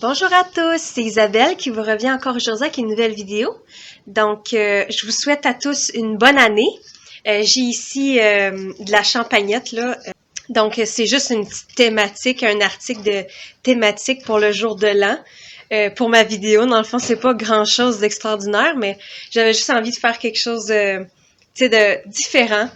Bonjour à tous, c'est Isabelle qui vous revient encore aujourd'hui avec une nouvelle vidéo. Donc, je vous souhaite à tous une bonne année. J'ai ici de la champagnette, là. Donc, c'est juste une petite thématique, un article de thématique pour le jour de l'an. Pour ma vidéo, dans le fond, c'est pas grand-chose d'extraordinaire, mais j'avais juste envie de faire quelque chose de différent.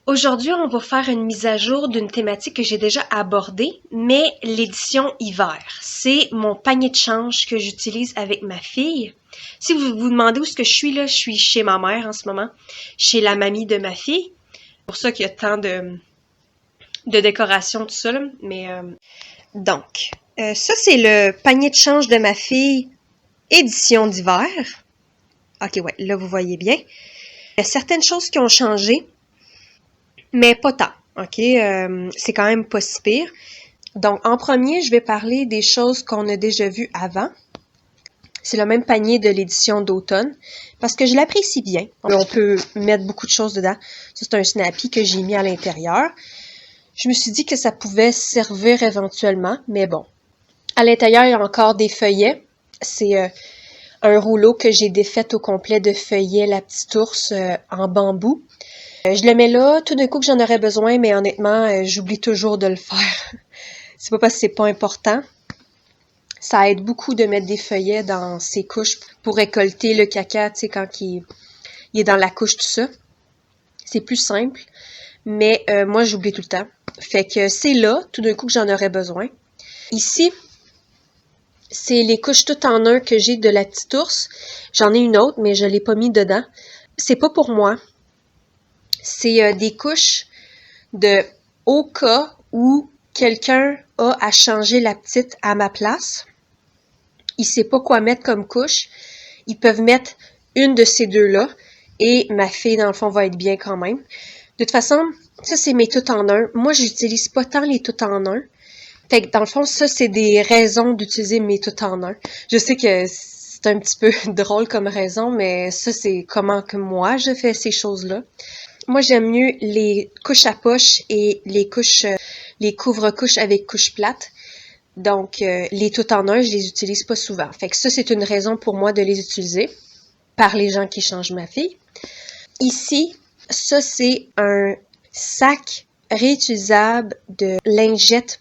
Aujourd'hui, on va faire une mise à jour d'une thématique que j'ai déjà abordée, mais l'édition hiver. C'est mon panier de change que j'utilise avec ma fille. Si vous vous demandez où est-ce que je suis là, je suis chez ma mère en ce moment, chez la mamie de ma fille. C'est pour ça qu'il y a tant de décoration, tout ça, là. Mais ça c'est le panier de change de ma fille, édition d'hiver. Ok, ouais, là vous voyez bien. Il y a certaines choses qui ont changé. Mais pas tant, ok? C'est quand même pas si pire. Donc, en premier, je vais parler des choses qu'on a déjà vues avant. C'est le même panier de l'édition d'automne, parce que je l'apprécie bien. On peut mettre beaucoup de choses dedans. Ça, c'est un Snappy que j'ai mis à l'intérieur. Je me suis dit que ça pouvait servir éventuellement, mais bon. À l'intérieur, il y a encore des feuillets. C'est un rouleau que j'ai défait au complet de feuillets La Petite Ours en bambou. Je le mets là, tout d'un coup que j'en aurais besoin, mais honnêtement, j'oublie toujours de le faire. C'est pas parce que c'est pas important. Ça aide beaucoup de mettre des feuillets dans ses couches pour récolter le caca, tu sais, quand il est dans la couche, tout ça. C'est plus simple, mais moi, j'oublie tout le temps. Fait que c'est là, tout d'un coup que j'en aurais besoin. Ici, c'est les couches tout en un que j'ai de La Petite Ours. J'en ai une autre, mais je l'ai pas mis dedans. C'est pas pour moi. C'est des couches de au cas où quelqu'un a à changer la petite à ma place. Il sait pas quoi mettre comme couche. Ils peuvent mettre une de ces deux-là et ma fille, dans le fond, va être bien quand même. De toute façon, ça, c'est mes tout en un. Moi, j'utilise pas tant les tout en un. Fait que, dans le fond, ça, c'est des raisons d'utiliser mes tout en un. Je sais que c'est un petit peu drôle comme raison, mais ça, c'est comment que moi, je fais ces choses-là. Moi, j'aime mieux les couches à poche et les couvre-couches avec couche plate. Donc, les tout en un, je les utilise pas souvent. Fait que ça, c'est une raison pour moi de les utiliser par les gens qui changent ma fille. Ici, ça, c'est un sac réutilisable de lingettes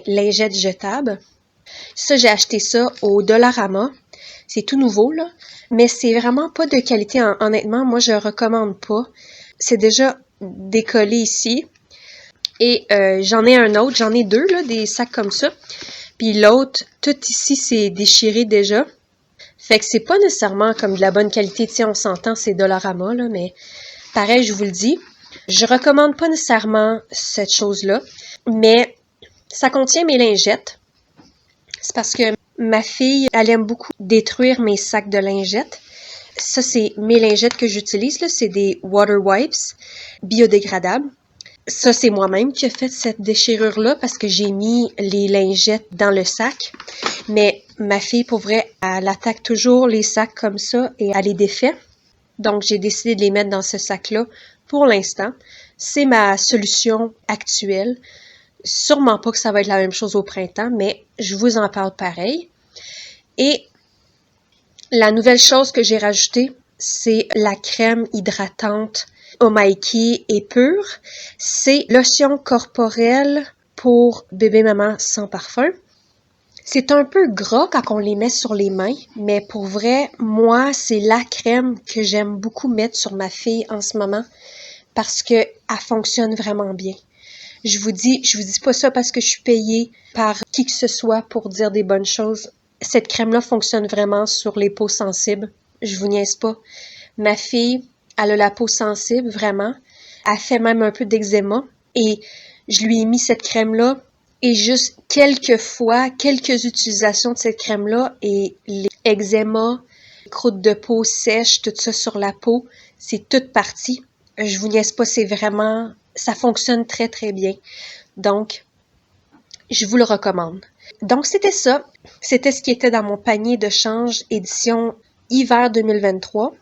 lingettes jetables. Ça, j'ai acheté ça au Dollarama. C'est tout nouveau, là. Mais c'est vraiment pas de qualité. Honnêtement, moi, je recommande pas. C'est déjà décollé ici. Et j'en ai un autre, j'en ai deux, là, des sacs comme ça. Puis l'autre, tout ici, c'est déchiré déjà. Fait que c'est pas nécessairement comme de la bonne qualité. Tu sais, on s'entend, c'est Dollarama, là, mais pareil, je vous le dis. Je recommande pas nécessairement cette chose-là. Mais ça contient mes lingettes. C'est parce que ma fille, elle aime beaucoup détruire mes sacs de lingettes. Ça, c'est mes lingettes que j'utilise, là. C'est des water wipes biodégradables. Ça, c'est moi-même qui ai fait cette déchirure-là parce que j'ai mis les lingettes dans le sac. Mais ma fille, pour vrai, elle attaque toujours les sacs comme ça et elle les défait. Donc, j'ai décidé de les mettre dans ce sac-là pour l'instant. C'est ma solution actuelle. Sûrement pas que ça va être la même chose au printemps, mais je vous en parle pareil. Et la nouvelle chose que j'ai rajoutée, c'est la crème hydratante Omaiki et pure. C'est lotion corporelle pour bébé-maman sans parfum. C'est un peu gras quand on les met sur les mains, mais pour vrai, moi, c'est la crème que j'aime beaucoup mettre sur ma fille en ce moment parce que elle fonctionne vraiment bien. Je vous dis pas ça parce que je suis payée par qui que ce soit pour dire des bonnes choses. Cette crème-là fonctionne vraiment sur les peaux sensibles. Je vous niaise pas. Ma fille, elle a la peau sensible, vraiment. Elle fait même un peu d'eczéma. Et je lui ai mis cette crème-là. Et juste quelques utilisations de cette crème-là, et les eczémas, les croûtes de peau sèches, tout ça sur la peau, c'est toute partie. Je vous niaise pas, c'est vraiment... Ça fonctionne très, très bien. Donc, je vous le recommande. Donc, c'était ça. C'était ce qui était dans mon panier de change édition hiver 2023.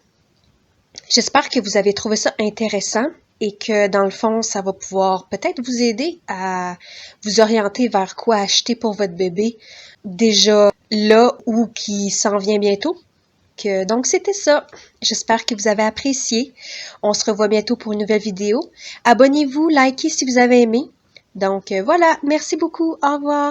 J'espère que vous avez trouvé ça intéressant. et que dans le fond, ça va pouvoir peut-être vous aider à vous orienter vers quoi acheter pour votre bébé déjà là ou qui s'en vient bientôt. Donc, c'était ça. J'espère que vous avez apprécié. On se revoit bientôt pour une nouvelle vidéo. Abonnez-vous, likez si vous avez aimé. Donc, voilà. Merci beaucoup. Au revoir.